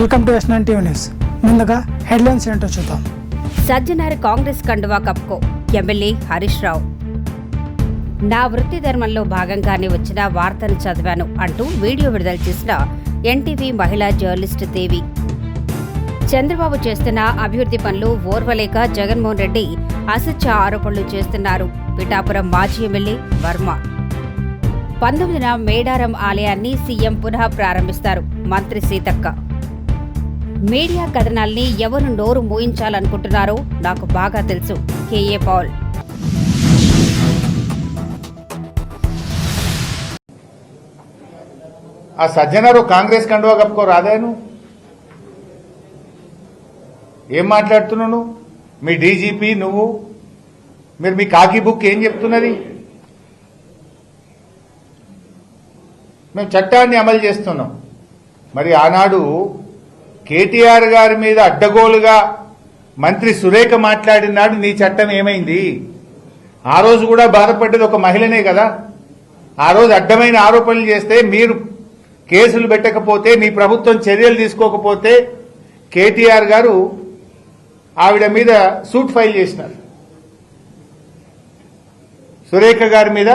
Welcome to S9 TV news. ముందుగా headlines ఏంటో చూద్దాం. సజ్జనార్ కాంగ్రెస్ కండువా కప్పుకో ఎమ్మెల్యే హరీష్ రావు. నా వృత్తి ధర్మంలో భాగంగానే వచ్చిన వార్తను చదివాను అంటూ వీడియో విడుదల చేసిన ఎన్టీవీ మహిళా జర్నలిస్టు దేవి. చంద్రబాబు చేస్తున్న అభివృద్ధి పనులు ఓర్వలేక జగన్మోహన్ రెడ్డి అసత్య ఆరోపణలు చేస్తున్నారు. పిఠాపురం మాజీ ఎమ్మెల్యే వర్మ. 19న మేడారం ఆలయాన్ని సీఎం పునః ప్రారంభిస్తారు. మంత్రి సీతక్క. మీడియా కథనాల్ని ఎవరు నోరు మూయించాలనుకుంటున్నారో నాకు బాగా తెలుసు. కేఏ పాల్. ఆ సజ్జనారు కాంగ్రెస్ కండువా కప్పుకో రాదాను. ఏం మాట్లాడుతున్నావు నువ్వు? మీ డీజీపీ నువ్వు మీరు మీ కాకి బుక్ ఏం చెప్తున్నది? మేము చట్టాన్ని అమలు చేస్తున్నాం. మరి ఆనాడు కేటీఆర్ గారి మీద అడ్డగోలుగా మంత్రి సురేఖ మాట్లాడినాడు. నీ చట్టం ఏమైంది? ఆ రోజు కూడా బాధపడ్డది ఒక మహిళనే కదా. ఆ రోజు అడ్డమైన ఆరోపణలు చేస్తే మీరు కేసులు పెట్టకపోతే, మీ ప్రభుత్వం చర్యలు తీసుకోకపోతే కేటీఆర్ గారు ఆవిడ మీద సూట్ ఫైల్ చేసినారు. సురేఖ గారి మీద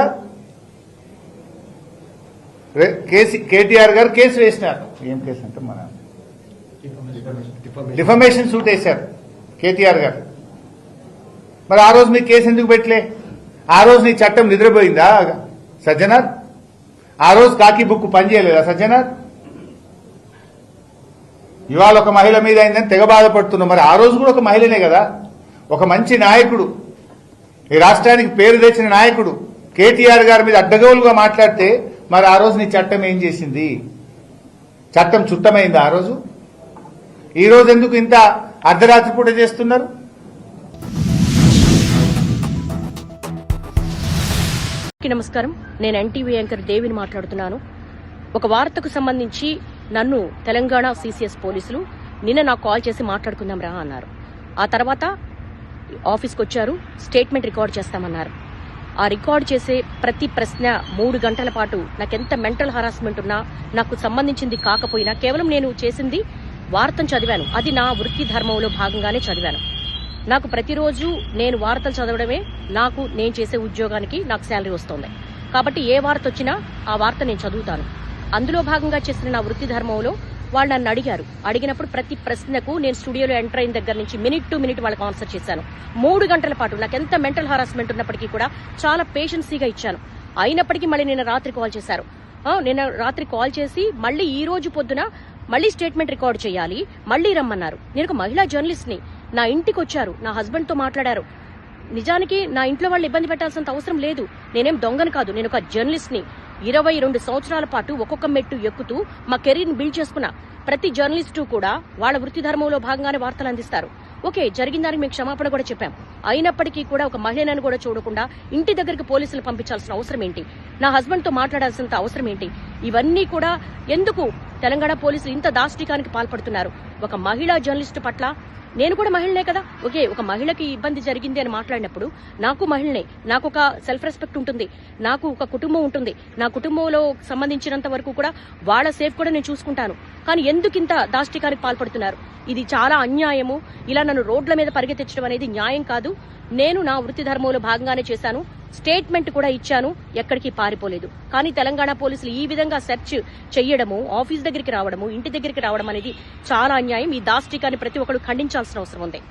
కేటీఆర్ గారు కేసు వేసినారు. ఏం కేసు అంటే మన డిఫమేషన్ సూట్ వేశారు కేటీఆర్ గారు. మరి ఆ రోజు మీ కేసు ఎందుకు పెట్టలే? ఆ రోజు నీ చట్టం నిద్రపోయిందా సజ్జనార్? ఆ రోజు కాకి బుక్ పనిచేయలేదా సజ్జనార్? ఇవాళ ఒక మహిళ మీద అయిందని తెగ బాధపడుతున్నావు. మరి ఆ రోజు కూడా ఒక మహిళనే కదా. ఒక మంచి నాయకుడు, ఈ రాష్ట్రానికి పేరు తెచ్చిన నాయకుడు కేటీఆర్ గారి మీద అడ్డగోలుగా మాట్లాడితే మరి ఆ రోజు నీ చట్టం ఏం చేసింది? చట్టం చుట్టమైందా ఆ రోజు? ఈ రోజు ఎందుకు ఇంత అర్ధరాత్రి పూట చేస్తున్నారు? నమస్కారం, నేను ఎన్టీవీ యాంకర్ దేవిని మాట్లాడుతున్నాను. ఒక వార్తకు సంబంధించి నన్ను తెలంగాణ సిసిఎస్ పోలీసులు నిన్న నాకు కాల్ చేసి మాట్లాడుకుందాం రా అన్నారు. ఆ తర్వాత ఆఫీస్కి వచ్చారు, స్టేట్మెంట్ రికార్డ్ చేస్తామన్నారు. ఆ రికార్డ్ చేసే ప్రతి ప్రశ్న 3 గంటల పాటు నాకెంత మెంటల్ హరాస్మెంట్ ఉన్నా, నాకు సంబంధించింది కాకపోయినా, కేవలం నేను చేసింది వార్తను చదివాను. అది నా వృత్తి ధర్మంలో భాగంగానే చదివాను. నాకు ప్రతిరోజు నేను వార్తలు చదవడమే నేను చేసే ఉద్యోగానికి నాకు శాలరీ వస్తుంది. కాబట్టి ఏ వార్త వచ్చినా ఆ వార్త నేను చదువుతాను. అందులో భాగంగా చేసిన నా వృత్తి ధర్మంలో వాళ్ళు నన్ను అడిగినప్పుడు ప్రతి ప్రశ్నకు నేను స్టూడియోలో ఎంటర్ అయిన దగ్గర నుంచి మినిట్ టు మినిట్ వాళ్ళకి ఆన్సర్ చేశాను. 3 గంటల పాటు నాకు ఎంత మెంటల్ హరాస్మెంట్ ఉన్నప్పటికీ కూడా చాలా పేషెన్సీగా ఇచ్చాను. అయినప్పటికీ మళ్ళీ నిన్న రాత్రి కాల్ చేశారు. నిన్న రాత్రి కాల్ చేసి మళ్ళీ ఈ రోజు పొద్దున మళ్ళీ స్టేట్మెంట్ రికార్డ్ చేయాలి, మళ్ళీ రమ్మన్నారు. నేను ఒక మహిళా జర్నలిస్ట్ని. నా ఇంటికి వచ్చారు, నా హస్బెండ్తో మాట్లాడారు. నిజానికి నా ఇంట్లో వాళ్ళు ఇబ్బంది పెట్టాల్సినంత అవసరం లేదు. నేనేం దొంగను కాదు, నేను ఒక జర్నలిస్ట్ని. 22 సంవత్సరాల పాటు ఒక్కొక్క మెట్టు ఎక్కుతూ మా కెరీర్ని బిల్డ్ చేసుకున్నా. ప్రతి జర్నలిస్టు కూడా వాళ్ళ వృత్తి ధర్మంలో భాగంగానే వార్తలు అందిస్తారు. ఓకే, జరిగిన దానికి మేము క్షమాపణ కూడా చెప్పాం. అయినప్పటికీ కూడా ఒక మహిళను కూడా చూడకుండా ఇంటి దగ్గరికి పోలీసులు పంపించాల్సిన అవసరం ఏంటి? నా హస్బెండ్తో మాట్లాడాల్సినంత అవసరం ఏంటి? ఇవన్నీ కూడా ఎందుకు తెలంగాణ పోలీసులు ఇంత దాష్టికానికి పాల్పడుతున్నారు? ఒక మహిళా జర్నలిస్టు పట్ల నేను కూడా మహిళనే కదా. ఓకే, ఒక మహిళకి ఇబ్బంది జరిగింది అని మాట్లాడినప్పుడు నాకు మహిళనే, నాకు ఒక సెల్ఫ్ రెస్పెక్ట్ ఉంటుంది, నాకు ఒక కుటుంబం ఉంటుంది. నా కుటుంబంలో సంబంధించినంత వరకు కూడా వాళ్ళ సేఫ్ కూడా నేను చూసుకుంటాను. కానీ ఎందుకు ఇంత దాష్టికానికి పాల్పడుతున్నారు? ఇది చాలా అన్యాయము. ఇలా నన్ను రోడ్ల మీద పరిగెత్తించడం అనేది న్యాయం కాదు. నేను నా వృత్తి ధర్మంలో భాగంగానే చేశాను. స్టేట్మెంట్ కూడా ఇచ్చాను, ఎక్కడికి పారిపోలేదు. కానీ తెలంగాణ పోలీసులు ఈ విధంగా సెర్చ్ చెయ్యడము, ఆఫీస్ దగ్గరికి రావడము, ఇంటి దగ్గరికి రావడం అనేది చాలా అన్యాయం. ఈ దాష్టికాన్ని ప్రతి ఒక్కరు ఖండించాల్సిన అవసరం ఉంది.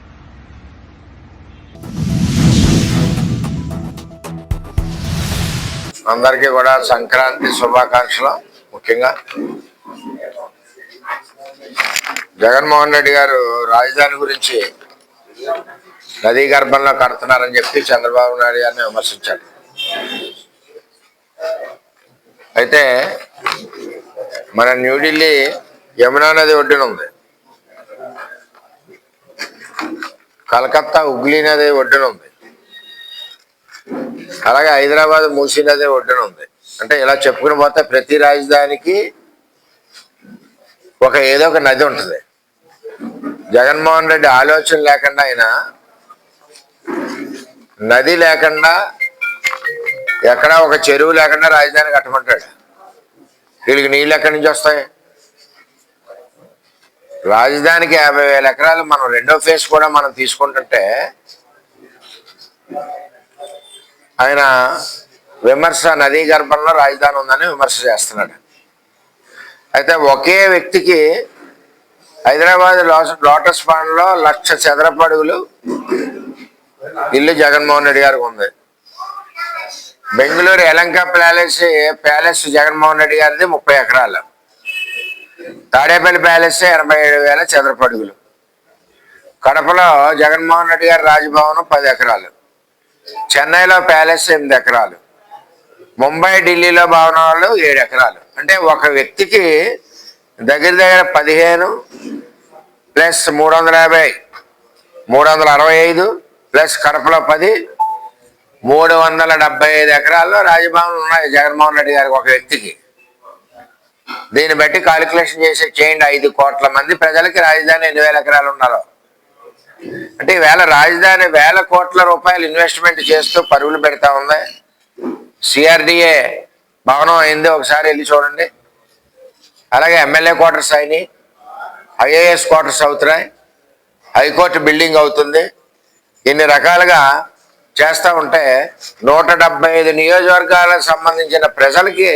అందరికీ కూడా సంక్రాంతి శుభాకాంక్షలు. ముఖ్యంగా జగన్మోహన్ రెడ్డి గారు రాజధాని గురించి నదీ గర్భంలో కడుతున్నారని చెప్పి చంద్రబాబు నాయుడు గారిని విమర్శించారు. అయితే మన న్యూఢిల్లీ యమునా నది ఒడ్డున ఉంది, కలకత్తా హుగ్లీ నది ఒడ్డున ఉంది, అలాగే హైదరాబాద్ మూసీ నది ఒడ్డున ఉంది. అంటే ఇలా చెప్పుకుని పోతే ప్రతి రాజధానికి ఏదో ఒక నది ఉంటుంది. జగన్మోహన్ రెడ్డి ఆలోచన లేకుండా అయినా నది లేకుండా, ఎక్కడా ఒక చెరువు లేకుండా రాజధాని కట్టమంటాడు. వీళ్ళకి నీళ్ళు ఎక్కడి నుంచి వస్తాయి? రాజధానికి 50,000 ఎకరాలు మనం రెండో ఫేజ్ కూడా మనం తీసుకుంటుంటే ఆయన విమర్శ నదీ గర్భంలో రాజధాని ఉందని విమర్శ చేస్తున్నాడు. అయితే ఒకే వ్యక్తికి హైదరాబాద్ లోటస్ పాండ్లో 1,00,000 చదరపు అడుగులు ఇల్లు జగన్మోహన్ రెడ్డి గారికి ఉంది. బెంగళూరు యలంక ప్యాలెస్ జగన్మోహన్ రెడ్డి గారిది 30 ఎకరాలు. తాడేపల్లి ప్యాలెస్ 87,000 చదరపు అడుగులు. కడపలో జగన్మోహన్ రెడ్డి గారి రాజభవనం 10 ఎకరాలు. చెన్నైలో ప్యాలెస్ 8 ఎకరాలు. ముంబై ఢిల్లీలో భవనాలు 7 ఎకరాలు. అంటే ఒక వ్యక్తికి దగ్గర 15 ప్లస్ 350 365 ప్లస్ కడపలో 10 375 ఎకరాల్లో రాజభవనాలు ఉన్నాయి జగన్మోహన్ రెడ్డి గారికి ఒక వ్యక్తికి. దీన్ని బట్టి కాలిక్యులేషన్ చేయండి 5 కోట్ల మంది ప్రజలకి రాజధాని ఎన్ని వేల ఎకరాలు ఉన్నారో. అంటే ఈవేళ రాజధాని వేల కోట్ల రూపాయలు ఇన్వెస్ట్మెంట్ చేస్తూ పరుగులు పెడతా ఉంది. సిఆర్డిఏ భవనం అయింది, ఒకసారి వెళ్ళి చూడండి. అలాగే ఎమ్మెల్యే క్వార్టర్స్ అయినాయి, ఐఏఎస్ క్వార్టర్స్ అవుతున్నాయి, హైకోర్టు బిల్డింగ్ అవుతుంది. ఇన్ని రకాలుగా చేస్తూ ఉంటే 175 నియోజకవర్గాలకు సంబంధించిన ప్రజలకి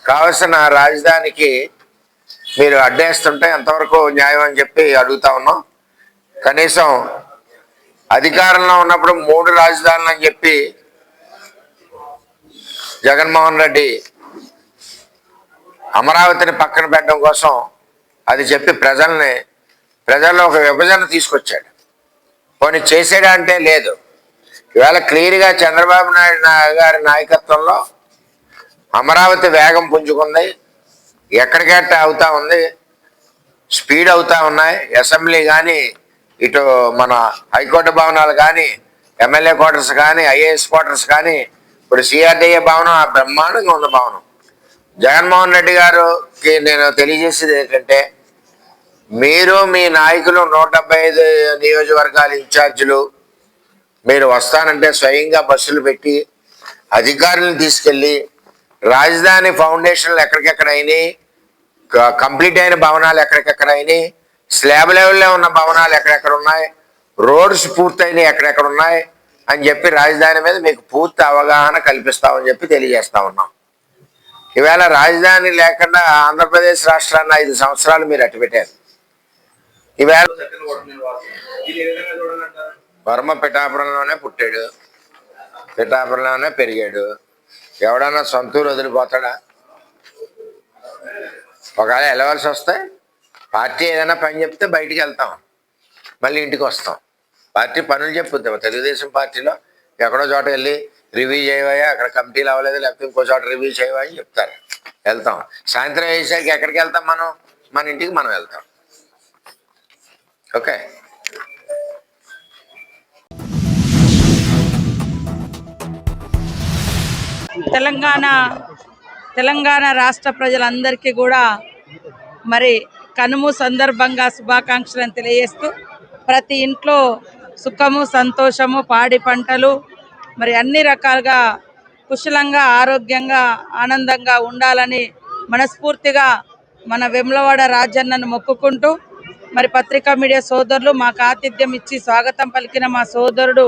కావలసిన రాజధానికి మీరు అడ్డేస్తుంటే ఎంతవరకు న్యాయం అని చెప్పి అడుగుతా ఉన్నాం. కనీసం అధికారంలో ఉన్నప్పుడు 3 రాజధానులు అని చెప్పి జగన్మోహన్ రెడ్డి అమరావతిని పక్కన పెట్టడం కోసం అది చెప్పి ప్రజల్లో ఒక విభజన తీసుకొచ్చాడు. పోనీ చేసాడా అంటే లేదు. ఇవాళ క్లియర్గా చంద్రబాబు నాయుడు గారి నాయకత్వంలో అమరావతి వేగం పుంజుకుంది, ఎక్కడికెట్ట అవుతా ఉంది, స్పీడ్ అవుతా ఉన్నాయి. అసెంబ్లీ కానీ, ఇటు మన హైకోర్టు భవనాలు కానీ, ఎమ్మెల్యే క్వార్టర్స్ కానీ, ఐఏఎస్ క్వార్టర్స్ కానీ, ఇప్పుడు సిఆర్డీఏ భవనం బ్రహ్మాండంగా ఉన్న భవనం. జగన్మోహన్ రెడ్డి గారికి నేను తెలియజేసేది ఏంటంటే, మీరు మీ నాయకులు 175 నియోజకవర్గాల ఇన్ఛార్జీలు మీరు వస్తానంటే స్వయంగా బస్సులు పెట్టి అధికారులను తీసుకెళ్ళి రాజధాని ఫౌండేషన్లు ఎక్కడికెక్కడ అయినాయి, కంప్లీట్ అయిన భవనాలు ఎక్కడికెక్కడ అయినాయి, స్లాబ్ లెవెల్లో ఉన్న భవనాలు ఎక్కడెక్కడ ఉన్నాయి, రోడ్స్ పూర్తయినాయి ఎక్కడెక్కడ ఉన్నాయి అని చెప్పి రాజధాని మీద మీకు పూర్తి అవగాహన కల్పిస్తామని చెప్పి తెలియజేస్తా ఉన్నాం. ఈవేళ రాజధాని లేకుండా ఆంధ్రప్రదేశ్ రాష్ట్రాన్ని 5 సంవత్సరాలు మీరు అట్టుపెట్టారు. ఈవేళ వర్మ పిఠాపురంలోనే పుట్టాడు, పిఠాపురంలోనే పెరిగాడు. ఎవడన్నా సొంతూరు వదిలిపోతాడా? ఒకవేళ వెళ్ళవలసి వస్తే పార్టీ ఏదైనా పని చెప్తే బయటికి వెళ్తాం, మళ్ళీ ఇంటికి వస్తాం. పార్టీ పనులు చెప్పుద్దాం. తెలుగుదేశం పార్టీలో ఎక్కడో చోట వెళ్ళి రివ్యూ చేయవా, అక్కడ కమిటీలు అవ్వలేదు, లేకపోతే ఇంకో చోట రివ్యూ చేయవా అని చెప్తారు, వెళ్తాం. సాయంత్రం అయ్యేసరికి ఎక్కడికి వెళ్తాం? మన ఇంటికి మనం వెళ్తాం. ఓకే. తెలంగాణ రాష్ట్ర ప్రజలందరికీ కూడా మరి కనుము సందర్భంగా శుభాకాంక్షలను తెలియజేస్తూ ప్రతి ఇంట్లో సుఖము సంతోషము పాడి పంటలు మరి అన్ని రకాలుగా కుశలంగా ఆరోగ్యంగా ఆనందంగా ఉండాలని మనస్ఫూర్తిగా మన వేములవాడ రాజన్నను మొక్కుకుంటూ మరి పత్రికా మీడియా సోదరులు మాకు ఆతిథ్యం ఇచ్చి స్వాగతం పలికిన మా సోదరుడు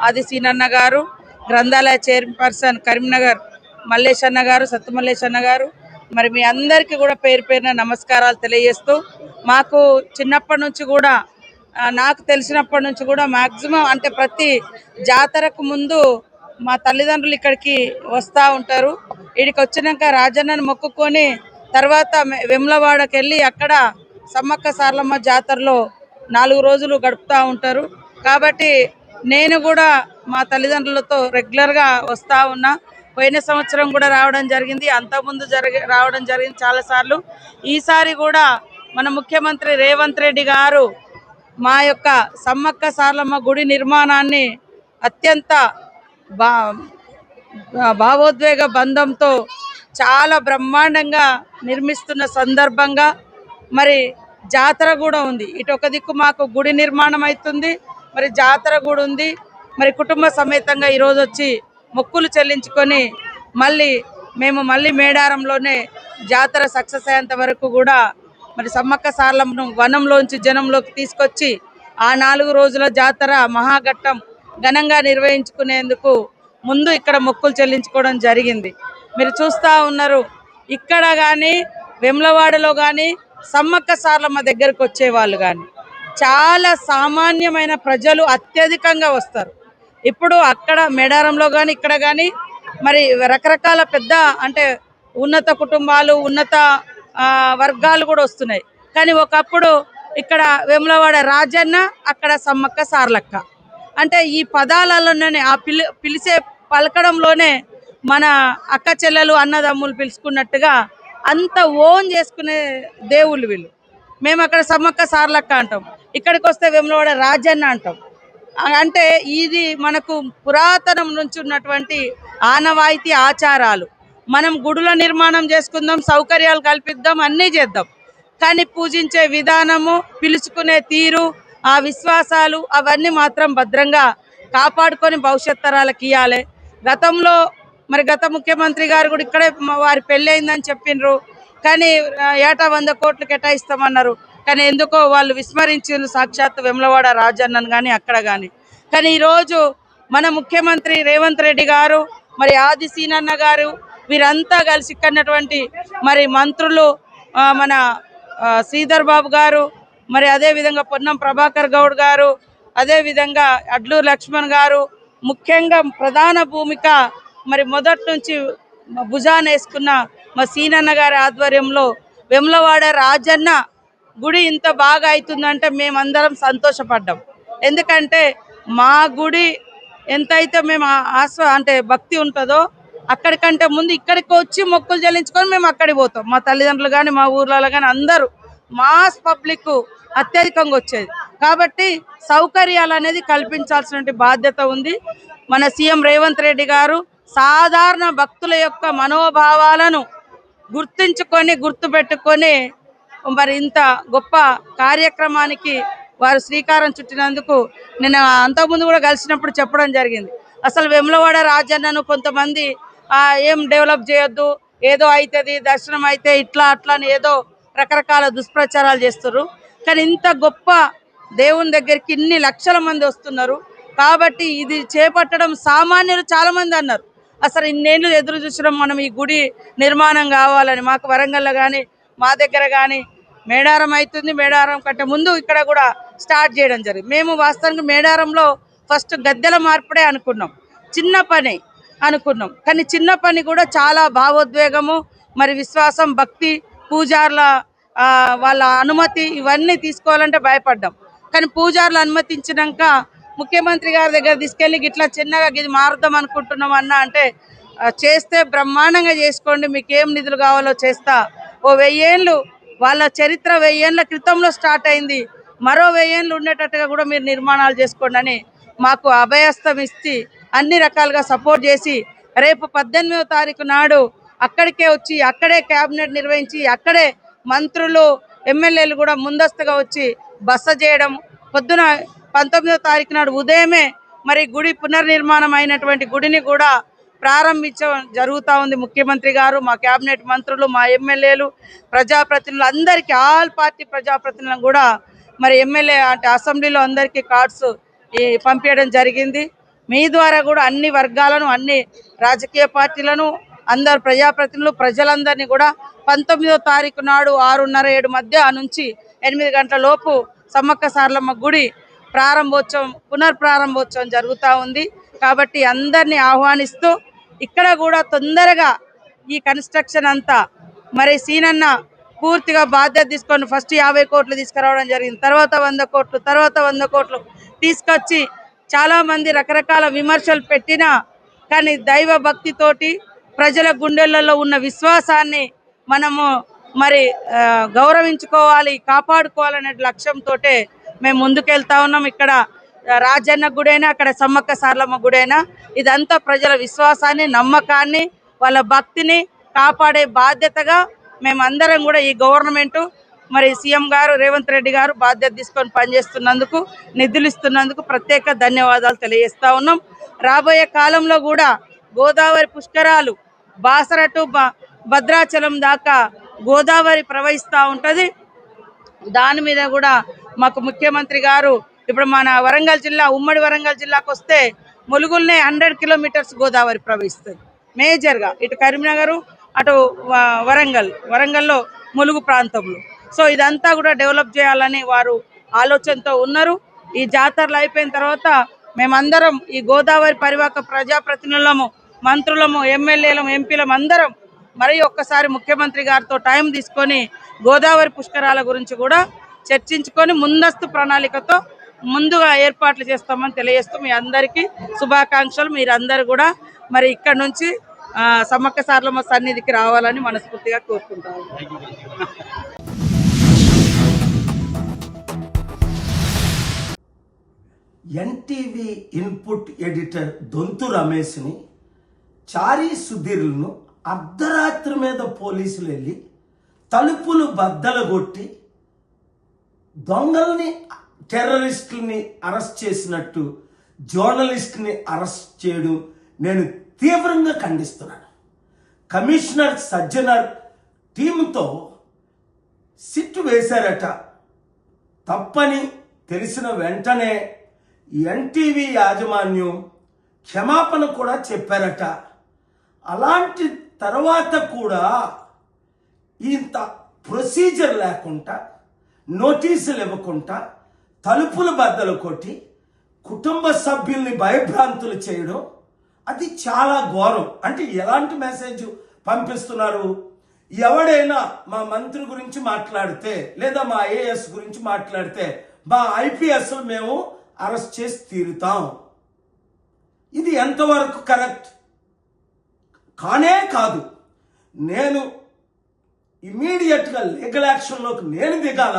ఆది సీనన్న గారు, గ్రంథాలయ చైర్పర్సన్ కరీంనగర్ మల్లేశన్న గారు, సత్తు మల్లేశన్న గారు, మరి మీ అందరికీ కూడా పేరు పేరున నమస్కారాలు తెలియజేస్తూ మాకు చిన్నప్పటి నుంచి కూడా నాకు తెలిసినప్పటి నుంచి కూడా మ్యాక్సిమం అంటే ప్రతి జాతరకు ముందు మా తల్లిదండ్రులు ఇక్కడికి వస్తూ ఉంటారు. ఇక్కడికి వచ్చినాక రాజన్నను మొక్కుకొని తర్వాత వేములవాడకి వెళ్ళి అక్కడ సమ్మక్క సారలమ్మ జాతరలో 4 రోజులు గడుపుతూ ఉంటారు. కాబట్టి నేను కూడా మా తల్లిదండ్రులతో రెగ్యులర్గా వస్తూ ఉన్నా. పోయిన సంవత్సరం కూడా రావడం జరిగింది, అంతకుముందు రావడం జరిగింది చాలాసార్లు. ఈసారి కూడా మన ముఖ్యమంత్రి రేవంత్ రెడ్డి గారు మా యొక్క సమ్మక్క సారలమ్మ గుడి నిర్మాణాన్ని అత్యంత భావోద్వేగ బంధంతో చాలా బ్రహ్మాండంగా నిర్మిస్తున్న సందర్భంగా మరి జాతర కూడా ఉంది. ఇటు ఒక దిక్కు మాకు గుడి నిర్మాణం అవుతుంది, మరి జాతర కూడా ఉంది. మరి కుటుంబ సమేతంగా ఈరోజు వచ్చి మొక్కులు చెల్లించుకొని మళ్ళీ మేడారంలోనే జాతర సక్సెస్ అయ్యేంత వరకు కూడా మరి సమ్మక్క సారలమ్మను వనంలోంచి జనంలోకి తీసుకొచ్చి ఆ 4 రోజుల జాతర మహాఘట్టం ఘనంగా నిర్వహించుకునేందుకు ముందు ఇక్కడ మొక్కులు చెల్లించుకోవడం జరిగింది. మీరు చూస్తూ ఉన్నారు, ఇక్కడ కానీ వెమ్లవాడలో కానీ సమ్మక్క సారలమ్మ దగ్గరకు వచ్చేవాళ్ళు కానీ చాలా సామాన్యమైన ప్రజలు అత్యధికంగా వస్తారు. ఇప్పుడు అక్కడ మేడారంలో కానీ ఇక్కడ కానీ మరి రకరకాల పెద్ద అంటే ఉన్నత కుటుంబాలు, ఉన్నత వర్గాలు కూడా వస్తున్నాయి. కానీ ఒకప్పుడు ఇక్కడ వేములవాడ రాజన్న, అక్కడ సమ్మక్క సారలక్క అంటే ఈ పదాలలోనే ఆ పిలిచే పలకడంలోనే మన అక్క చెల్లెలు అన్నదమ్ములు పిలుచుకున్నట్టుగా అంత ఓన్ చేసుకునే దేవుళ్ళు వీళ్ళు. మేము అక్కడ సమ్మక్క సారలక్క అంటాం, ఇక్కడికి వస్తే వేములవాడ రాజన్న అంటాం. అంటే ఇది మనకు పురాతనం నుంచి ఉన్నటువంటి ఆనవాయితీ ఆచారాలు. మనం గుడుల నిర్మాణం చేసుకుందాం, సౌకర్యాలు కల్పిద్దాం, అన్నీ చేద్దాం, కానీ పూజించే విధానము, పిలుచుకునే తీరు, ఆ విశ్వాసాలు అవన్నీ మాత్రం భద్రంగా కాపాడుకొని భవిష్యత్ తరాలకు ఇవ్వాలి. గతంలో మరి గత ముఖ్యమంత్రి గారు కూడా ఇక్కడే వారి పెళ్ళి అయిందని చెప్పిండ్రు, కానీ ఏటా 100 కోట్లు కేటాయిస్తామన్నారు. కానీ ఎందుకో వాళ్ళు విస్మరించారు సాక్షాత్ వేములవాడ రాజన్నను కానీ అక్కడ కానీ. కానీ ఈరోజు మన ముఖ్యమంత్రి రేవంత్ రెడ్డి గారు, మరి ఆది సీనన్న గారు, వీరంతా కలిసి ఇక్కడటువంటి మరి మంత్రులు మన శ్రీధర్ బాబు గారు, మరి అదేవిధంగా పొన్నం ప్రభాకర్ గౌడ్ గారు, అదేవిధంగా అడ్లూరు లక్ష్మణ్ గారు, ముఖ్యంగా ప్రధాన భూమిక మరి మొదటి నుంచి భుజాన వేసుకున్న మా సీనన్న గారి ఆధ్వర్యంలో వేములవాడ రాజన్న గుడి ఇంత బాగా అవుతుందంటే మేమందరం సంతోషపడ్డాం. ఎందుకంటే మా గుడి ఎంతైతే మేము అంటే భక్తి ఉంటుందో అక్కడికంటే ముందు ఇక్కడికి వచ్చి మొక్కులు చెల్లించుకొని మేము అక్కడికి పోతాం. మా తల్లిదండ్రులు కానీ మా ఊర్లలో కానీ అందరూ మాస్ పబ్లిక్ అత్యధికంగా వచ్చేది. కాబట్టి సౌకర్యాలు అనేది కల్పించాల్సిన బాధ్యత ఉంది. మన సీఎం రేవంత్ రెడ్డి గారు సాధారణ భక్తుల యొక్క మనోభావాలను గుర్తుపెట్టుకొని మరి ఇంత గొప్ప కార్యక్రమానికి వారు శ్రీకారం చుట్టినందుకు నేను అంతకుముందు కూడా కలిసినప్పుడు చెప్పడం జరిగింది. అసలు వేములవాడ రాజన్నను కొంతమంది ఏం డెవలప్ చేయొద్దు, ఏదో అవుతుంది, దర్శనం అయితే ఇట్లా అట్లా అని ఏదో రకరకాల దుష్ప్రచారాలు చేస్తున్నారు. కానీ ఇంత గొప్ప దేవుని దగ్గరికి ఇన్ని లక్షల మంది వస్తున్నారు. కాబట్టి ఇది చేపట్టడం సామాన్యులు చాలామంది అన్నారు, అసలు ఇన్నేళ్ళు ఎదురు చూసినాం మనం ఈ గుడి నిర్మాణం కావాలని. మాకు వరంగల్లో కానీ మా దగ్గర కానీ మేడారం అవుతుంది, మేడారం కంటే ముందు ఇక్కడ కూడా స్టార్ట్ చేయడం జరిగింది. మేము వాస్తవానికి మేడారంలో ఫస్ట్ గద్దెల మార్పిడే అనుకున్నాం, చిన్న పని అనుకున్నాం. కానీ చిన్న పని కూడా చాలా భావోద్వేగము, మరి విశ్వాసం, భక్తి, పూజార్ల వాళ్ళ అనుమతి ఇవన్నీ తీసుకోవాలంటే భయపడ్డాం. కానీ పూజార్లు అనుమతించినాక ముఖ్యమంత్రి గారి దగ్గర తీసుకెళ్ళి ఇట్లా చిన్నగా ఇది మారుద్దాం అనుకుంటున్నాం అన్న అంటే, చేస్తే బ్రహ్మాండంగా చేసుకోండి, మీకు ఏం నిధులు కావాలో చేస్తా. ఓ 1000 ఏళ్ళు వాళ్ళ చరిత్ర 1000 ఏళ్ళ క్రితంలో స్టార్ట్ అయింది, మరో 1000 ఏళ్ళు ఉండేటట్టుగా కూడా మీరు నిర్మాణాలు చేసుకోండి అని మాకు అభయస్థం ఇచ్చి అన్ని రకాలుగా సపోర్ట్ చేసి రేపు 18వ తారీఖు నాడు అక్కడికే వచ్చి అక్కడే క్యాబినెట్ నిర్వహించి అక్కడే మంత్రులు ఎమ్మెల్యేలు కూడా ముందస్తుగా వచ్చి బస చేయడం, పొద్దున 19వ తారీఖు నాడు ఉదయమే మరి గుడి పునర్నిర్మాణం అయినటువంటి గుడిని కూడా ప్రారంభించడం జరుగుతూ ఉంది. ముఖ్యమంత్రి గారు, మా క్యాబినెట్ మంత్రులు, మా ఎమ్మెల్యేలు, ప్రజాప్రతినిధులు అందరికీ, ఆల్ పార్టీ ప్రజాప్రతినిధులను కూడా మరి ఎమ్మెల్యే అంటే అసెంబ్లీలో అందరికీ కార్డ్స్ పంపించడం జరిగింది. మీ ద్వారా కూడా అన్ని వర్గాలను, అన్ని రాజకీయ పార్టీలను, అందరు ప్రజాప్రతినిధులు, ప్రజలందరినీ కూడా 19వ తారీఖు నాడు 6:30-7 మధ్య నుంచి 8 గంటల లోపు సమ్మక్క సారలమ్మ గుడి పునర్ప్రారంభోత్సవం జరుగుతూ ఉంది. కాబట్టి అందరినీ ఆహ్వానిస్తూ ఇక్కడ కూడా తొందరగా ఈ కన్స్ట్రక్షన్ అంతా మరి సీనన్న పూర్తిగా బాధ్యత తీసుకొని ఫస్ట్ 50 కోట్లు తీసుకురావడం జరిగింది, తర్వాత 100 కోట్లు, తర్వాత 100 కోట్లు తీసుకొచ్చి చాలామంది రకరకాల విమర్శలు పెట్టినా కానీ దైవ భక్తితోటి ప్రజల గుండెలలో ఉన్న విశ్వాసాన్ని మనము మరి గౌరవించుకోవాలి, కాపాడుకోవాలనే లక్ష్యంతో మేము ముందుకెళ్తా ఉన్నాం. ఇక్కడ రాజన్న గుడైనా, అక్కడ సమ్మక్క సారలమ్మ గుడైనా ఇదంతా ప్రజల విశ్వాసాన్ని, నమ్మకాన్ని, వాళ్ళ భక్తిని కాపాడే బాధ్యతగా మేమందరం కూడా ఈ గవర్నమెంటు మరి సీఎం గారు రేవంత్ రెడ్డి గారు బాధ్యత తీసుకొని పనిచేస్తున్నందుకు, నిధులు ఇస్తున్నందుకు ప్రత్యేక ధన్యవాదాలు తెలియజేస్తా ఉన్నాం. రాబోయే కాలంలో కూడా గోదావరి పుష్కరాలు బాసర టు భద్రాచలం దాకా గోదావరి ప్రవహిస్తూ ఉంటుంది. దాని మీద కూడా మాకు ముఖ్యమంత్రి గారు ఇప్పుడు మన వరంగల్ జిల్లా ఉమ్మడి వరంగల్ జిల్లాకు వస్తే ములుగుల్నే 100 కిలోమీటర్స్ గోదావరి ప్రవహిస్తుంది మేజర్గా. ఇటు కరీంనగర్ అటు వరంగల్లో ములుగు ప్రాంతంలో. సో ఇదంతా కూడా డెవలప్ చేయాలని వారు ఆలోచనతో ఉన్నారు. ఈ జాతరలు అయిపోయిన తర్వాత మేమందరం ఈ గోదావరి పరివాహక ప్రజాప్రతినిధులము, మంత్రులము, ఎమ్మెల్యేలము, ఎంపీలము అందరం మరి ఒక్కసారి ముఖ్యమంత్రి గారితో టైం తీసుకొని గోదావరి పుష్కరాల గురించి కూడా చర్చించుకొని ముందస్తు ప్రణాళికతో ముందుగా ఏర్పాట్లు చేస్తామని తెలియజేస్తూ మీ అందరికీ శుభాకాంక్షలు. మీరందరూ కూడా మరి ఇక్కడ నుంచి సమ్మక్క సారలమ్మ సన్నిధికి రావాలని మనస్ఫూర్తిగా కోరుకుంటాను. ఎన్టీవీ ఇన్పుట్ ఎడిటర్ దొంతు రమేష్ని, చారీ సుధీర్లను అర్ధరాత్రి మీద పోలీసులు వెళ్ళి తలుపులు బద్దలు కొట్టి దొంగల్ని, టెర్రరిస్టుల్ని అరెస్ట్ చేసినట్టు జర్నలిస్ట్ని అరెస్ట్ చేయడం నేను తీవ్రంగా ఖండిస్తున్నాను. కమిషనర్ సజ్జనర్ టీంతో సిట్టు వేశారట. తప్పని తెలిసిన వెంటనే ఎన్టీవీ యాజమాన్యం క్షమాపణ కూడా చెప్పారట. అలాంటి తర్వాత కూడా ఇంత ప్రొసీజర్ లేకుండా, నోటీసులు ఇవ్వకుండా తలుపులు బద్దలు కొట్టి కుటుంబ సభ్యుల్ని భయభ్రాంతులు చేయడం అది చాలా ఘోరం. అంటే ఎలాంటి మెసేజ్ పంపిస్తున్నారు? ఎవడైనా మా మంత్రి గురించి మాట్లాడితే లేదా మా ఐఏఎస్ గురించి మాట్లాడితే మా ఐపీఎస్ మేము అరెస్ట్ చేసి తీరుతాం. ఇది ఎంతవరకు కరెక్ట్? కానే కాదు. నేను ఇమీడియట్గా లీగల్ యాక్షన్లోకి నేను దిగాల.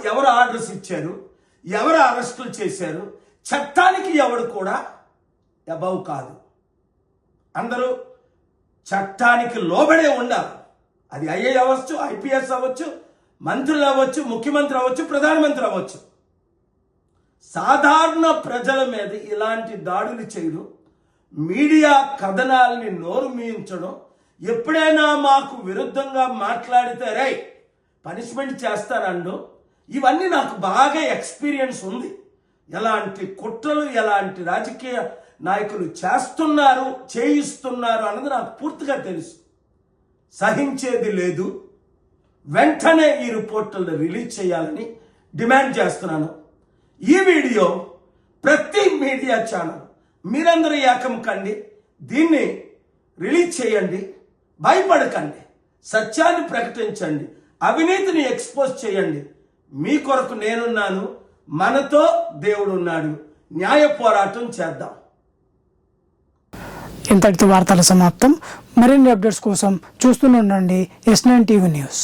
ఎవరు ఆర్డర్స్ ఇచ్చారు, ఎవరు అరెస్టులు చేశారు, చట్టానికి ఎవడు కూడా అబౌవ్ కాదు. అందరూ చట్టానికి లోబడే ఉండాలి. అది ఐఏ అవ్వచ్చు, ఐపీఎస్ అవ్వచ్చు, మంత్రులు అవ్వచ్చు, ముఖ్యమంత్రి అవ్వచ్చు, ప్రధానమంత్రి అవ్వచ్చు. సాధారణ ప్రజల మీద ఇలాంటి దాడులు చేయడం, మీడియా కథనాల్ని నోరు మీయించడం, ఎప్పుడైనా మాకు విరుద్ధంగా మాట్లాడితే రై పనిష్మెంట్ చేస్తానండు, ఇవన్నీ నాకు బాగా ఎక్స్పీరియన్స్ ఉంది. ఎలాంటి కుట్రలు, ఎలాంటి రాజకీయ నాయకులు చేస్తున్నారు, చేయిస్తున్నారు అన్నది నాకు పూర్తిగా తెలుసు. సహించేది లేదు. వెంటనే ఈ రిపోర్టులను రిలీజ్ చేయాలని డిమాండ్ చేస్తున్నాను. ఈ వీడియో ప్రతి మీడియా ఛానల్ మీరందరూ ఏకం కండి, దీన్ని రిలీజ్ చేయండి. భయపడకండి, సత్యాన్ని ప్రకటించండి, అవినీతిని ఎక్స్పోజ్ చేయండి. మీ కొరకు నేనున్నాను, మనతో దేవుడు ఉన్నాడు. న్యాయ పోరాటం చేద్దాం. ఇంతటితో వార్తల సమాప్తం. మరిన్ని అప్డేట్స్ కోసం చూస్తూనే ఉండండి S9 టీవీ న్యూస్.